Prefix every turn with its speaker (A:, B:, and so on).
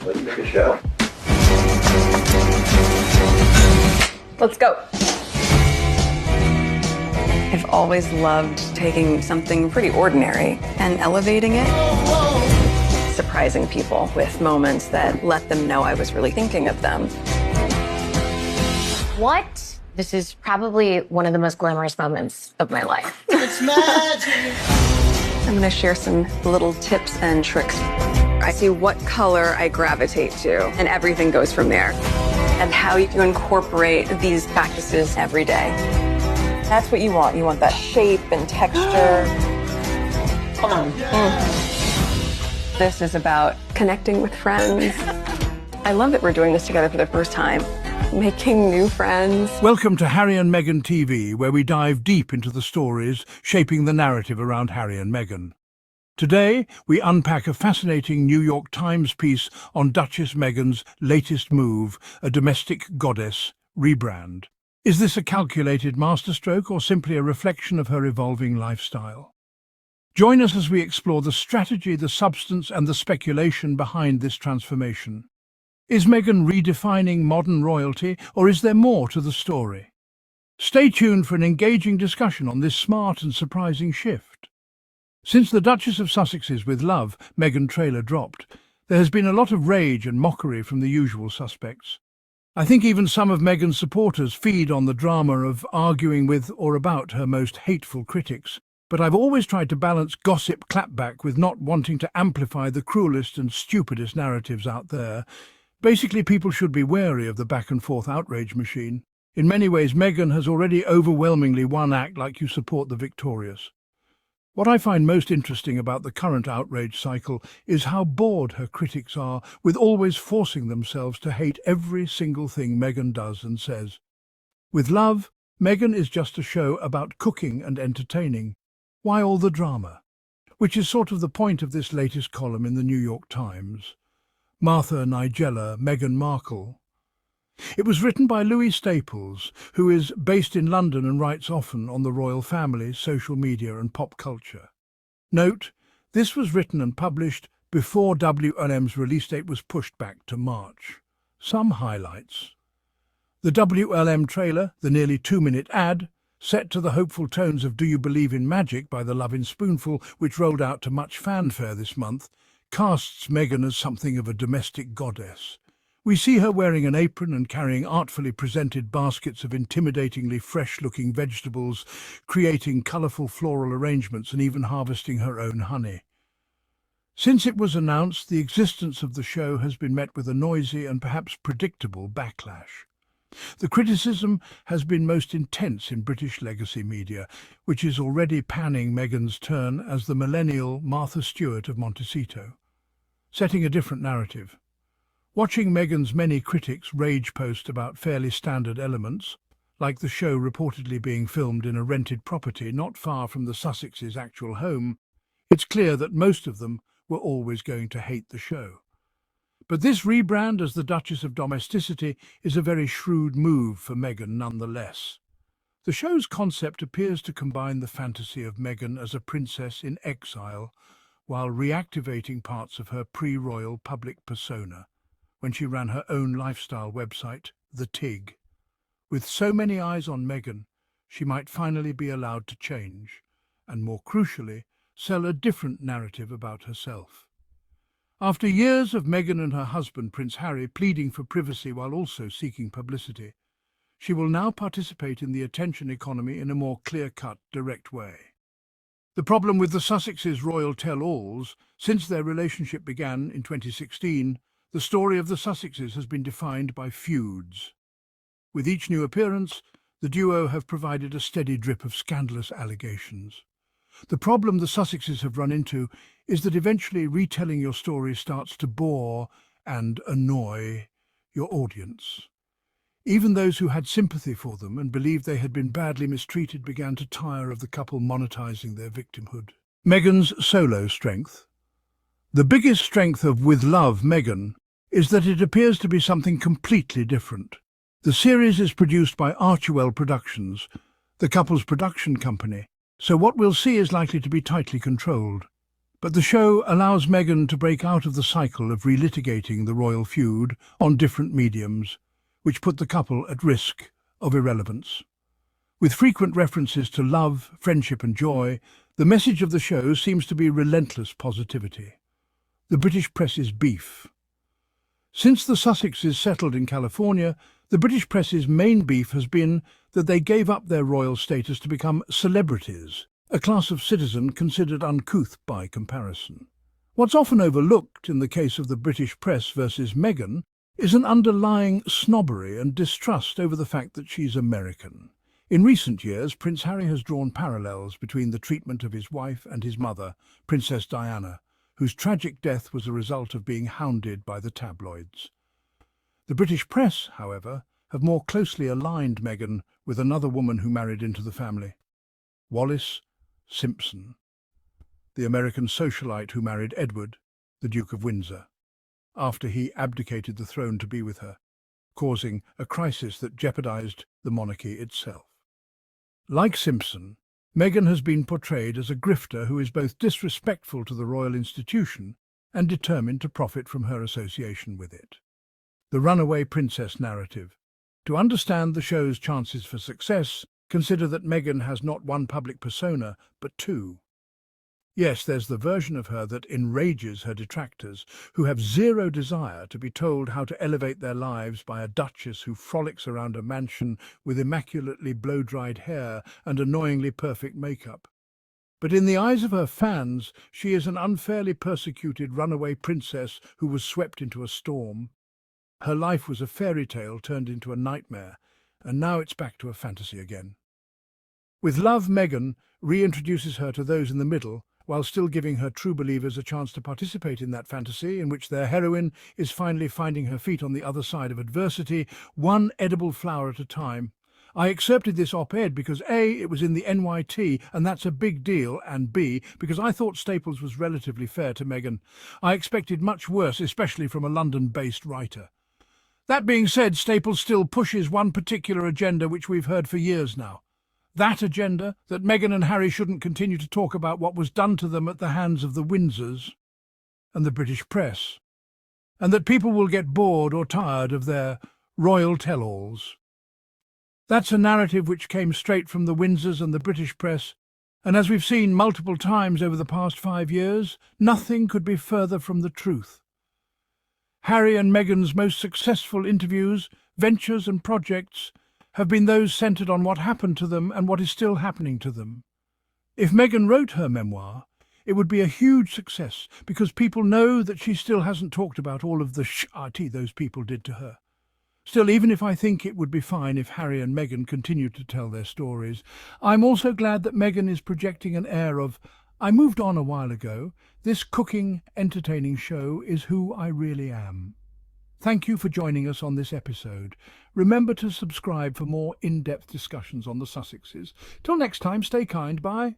A: Let's make a show.
B: Let's go. I've always loved taking something pretty ordinary and elevating it. Surprising people with moments that let them know I was really thinking of them.
C: What? This is probably one of the most glamorous moments of my life.
D: It's magic.
B: I'm going to share some little tips and tricks. I see what color I gravitate to, and everything goes from there. And how you incorporate these practices every day. That's what you want. You want that shape and texture.
D: Come on.
B: This is about connecting with friends. I love that we're doing this together for the first time. Making new friends.
E: Welcome to Harry and Meghan TV, where we dive deep into the stories shaping the narrative around Harry and Meghan. Today, we unpack a fascinating New York Times piece on Duchess Meghan's latest move, a domestic goddess, Rebrand. Is this a calculated masterstroke or simply a reflection of her evolving lifestyle? Join us as we explore the strategy, the substance, and the speculation behind this transformation. Is Meghan redefining modern royalty, or is there more to the story? Stay tuned for an engaging discussion on this smart and surprising shift. Since the Duchess of Sussex's With Love, Meghan trailer dropped, there has been a lot of rage and mockery from the usual suspects. I think even some of Meghan's supporters feed on the drama of arguing with or about her most hateful critics, but I've always tried to balance gossip clapback with not wanting to amplify the cruelest and stupidest narratives out there. Basically, people should be wary of the back-and-forth outrage machine. In many ways, Meghan has already overwhelmingly won. Act like you support the victorious. What I find most interesting about the current outrage cycle is how bored her critics are with always forcing themselves to hate every single thing Meghan does and says. With Love, Meghan is just a show about cooking and entertaining. Why all the drama? Which is sort of the point of this latest column in the New York Times. Martha Nigella, Meghan Markle. It was written by Louis Staples, who is based in London and writes often on the royal family, social media and pop culture. Note, this was written and published before WLM's release date was pushed back to March. Some highlights. The WLM trailer, the nearly 2-minute ad, set to the hopeful tones of Do You Believe in Magic by the Lovin' Spoonful, which rolled out to much fanfare this month, casts Meghan as something of a domestic goddess. We see her wearing an apron and carrying artfully presented baskets of intimidatingly fresh-looking vegetables, creating colourful floral arrangements and even harvesting her own honey. Since it was announced, the existence of the show has been met with a noisy and perhaps predictable backlash. The criticism has been most intense in British legacy media, which is already panning Meghan's turn as the millennial Martha Stewart of Montecito, setting a different narrative. Watching Meghan's many critics rage post about fairly standard elements, like the show reportedly being filmed in a rented property not far from the Sussex's actual home, it's clear that most of them were always going to hate the show. But this rebrand as the Duchess of Domesticity is a very shrewd move for Meghan nonetheless. The show's concept appears to combine the fantasy of Meghan as a princess in exile while reactivating parts of her pre-royal public persona when she ran her own lifestyle website, The Tig. With so many eyes on Meghan, she might finally be allowed to change and, more crucially, sell a different narrative about herself. After years of Meghan and her husband, Prince Harry, pleading for privacy while also seeking publicity, she will now participate in the attention economy in a more clear-cut, direct way. The problem with the Sussexes' royal tell-alls, since their relationship began in 2016, the story of the Sussexes has been defined by feuds. With each new appearance, the duo have provided a steady drip of scandalous allegations. The problem the Sussexes have run into is that eventually retelling your story starts to bore and annoy your audience. Even those who had sympathy for them and believed they had been badly mistreated began to tire of the couple monetizing their victimhood. Meghan's solo strength. The biggest strength of With Love, Meghan, is that it appears to be something completely different. The series is produced by Archewell Productions, the couple's production company, so what we'll see is likely to be tightly controlled. But the show allows Meghan to break out of the cycle of relitigating the royal feud on different mediums, which put the couple at risk of irrelevance. With frequent references to love, friendship and joy, the message of the show seems to be relentless positivity. The British press's beef. Since the Sussexes settled in California, the British press's main beef has been that they gave up their royal status to become celebrities, a class of citizen considered uncouth by comparison. What's often overlooked in the case of the British press versus Meghan is an underlying snobbery and distrust over the fact that she's American. In recent years, Prince Harry has drawn parallels between the treatment of his wife and his mother, Princess Diana, whose tragic death was a result of being hounded by the tabloids. The British press, however, have more closely aligned Meghan with another woman who married into the family, Wallis Simpson, the American socialite who married Edward, the Duke of Windsor, after he abdicated the throne to be with her, causing a crisis that jeopardized the monarchy itself. Like Simpson, Meghan has been portrayed as a grifter who is both disrespectful to the royal institution and determined to profit from her association with it. The runaway princess narrative. To understand the show's chances for success, consider that Meghan has not one public persona, but two. Yes, there's the version of her that enrages her detractors, who have zero desire to be told how to elevate their lives by a duchess who frolics around a mansion with immaculately blow-dried hair and annoyingly perfect makeup. But in the eyes of her fans, she is an unfairly persecuted runaway princess who was swept into a storm. Her life was a fairy tale turned into a nightmare, and now it's back to a fantasy again. With Love, Meghan reintroduces her to those in the middle, while still giving her true believers a chance to participate in that fantasy in which their heroine is finally finding her feet on the other side of adversity, one edible flower at a time. I accepted this op-ed because A, it was in the NYT, and that's a big deal, and B, because I thought Staples was relatively fair to Meghan. I expected much worse, especially from a London-based writer. That being said, Staples still pushes one particular agenda which we've heard for years now. That agenda, that Meghan and Harry shouldn't continue to talk about what was done to them at the hands of the Windsors and the British press, and that people will get bored or tired of their royal tell-alls. That's a narrative which came straight from the Windsors and the British press, and as we've seen multiple times over the past 5 years, nothing could be further from the truth. Harry and Meghan's most successful interviews, ventures and projects have been those centred on what happened to them and what is still happening to them. If Meghan wrote her memoir, it would be a huge success because people know that she still hasn't talked about all of the shit those people did to her. Still, even if I think it would be fine if Harry and Meghan continued to tell their stories, I'm also glad that Meghan is projecting an air of, I moved on a while ago, this cooking, entertaining show is who I really am. Thank you for joining us on this episode. Remember to subscribe for more in-depth discussions on the Sussexes. Till next time, stay kind. Bye.